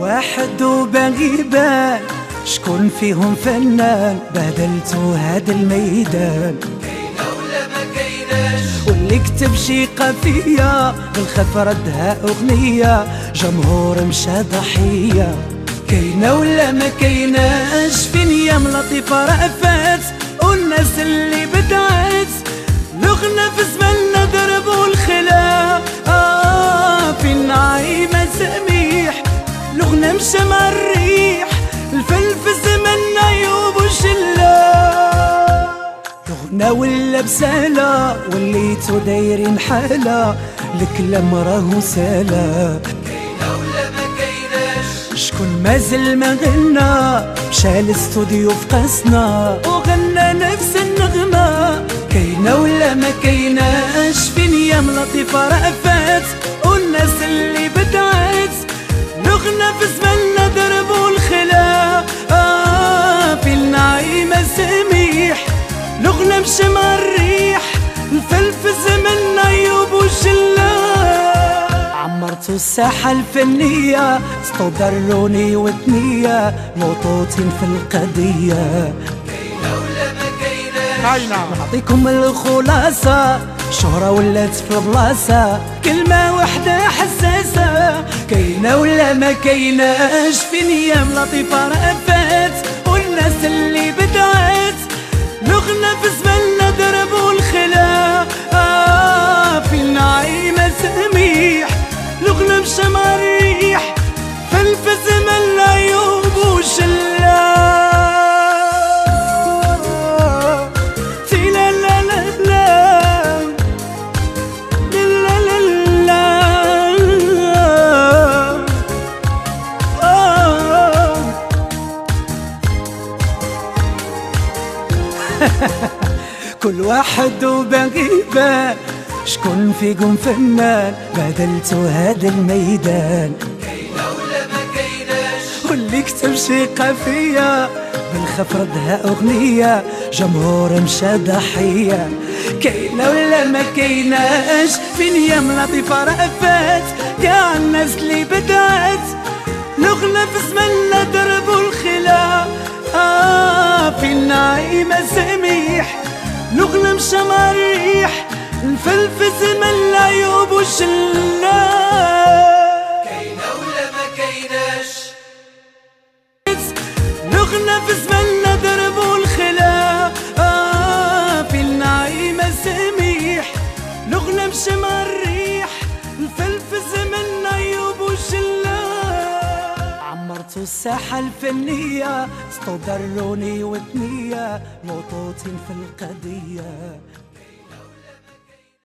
واحد وباغي يبان شكون فيهم فنان بهدلتو هاد الميدان. كاينة ولا ما كايناش؟ واللي كتب شي قافية بالخف ردها أغنية جمهور مشى ضحية. كاينة ولا ما كايناش؟ فين يام لطيفة رأفات والناس اللي بدعت لغنا في زماننا ضربوا الخلا. فين نعيمة سميح لغنا مشى مع الريح الفل في زماننا يوب وشلا. لغنا ولا بسالة وليتو دايرين حالة الكلام راهو سالا. كاينة ولا ما كايناش؟ شكون مازال ما غنى مشى الاستوديو في قاسنا وغنى نفس النغمة. كاينة ولا ما كايناش؟ فين يام لطيفة رأفات والناس اللي بدعت لغنا في زماننا ضربوا الخلا. فين نعيمة سميح لغنا مشى مع الريح الفل في زماننا يوب وشلا. عمرتو الساحة الفنية سطو دروني وثنية موطوطين في القضية. كاينة ولا ما كايناش؟ نعطيكم الخلاصة شهرة ولات في بلاصة كلمة وحدة حساسة. كاينة ولا ما كايناش؟ فين يام لطيفة رأفات والناس اللي بدعت لغنا في زماننا ضربوا الخلا. فين نعيمة سميح لغنا مشى مع الريح فل في زماننا يوب وشلا. كل واحد وباغي يبان شكون فيكم فنان بهدلتو هذا الميدان. كاينة ولا ما كايناش؟ واللي كتب شي قافية بالخف ردها أغنية جمهور مشى ضحية. كاينة ولا ما كايناش؟ فين يام لطيفة رأفات كاع الناس اللي بدعت لغنا في زماننا ضربوا الخلا. فين نعيمة سميح لغنا مشى مع الريح الفل في زماننا يوب وشلا. كاينة ولا ما كايناش؟ لغنا في زماننا ضربوا الخلا. فين نعيمة سميح لغنا مشى مع الريح الفل في زماننا يوب وشلا. عمرتو الساحة الفنية سطو دروني وثنية موطوطين في القضية.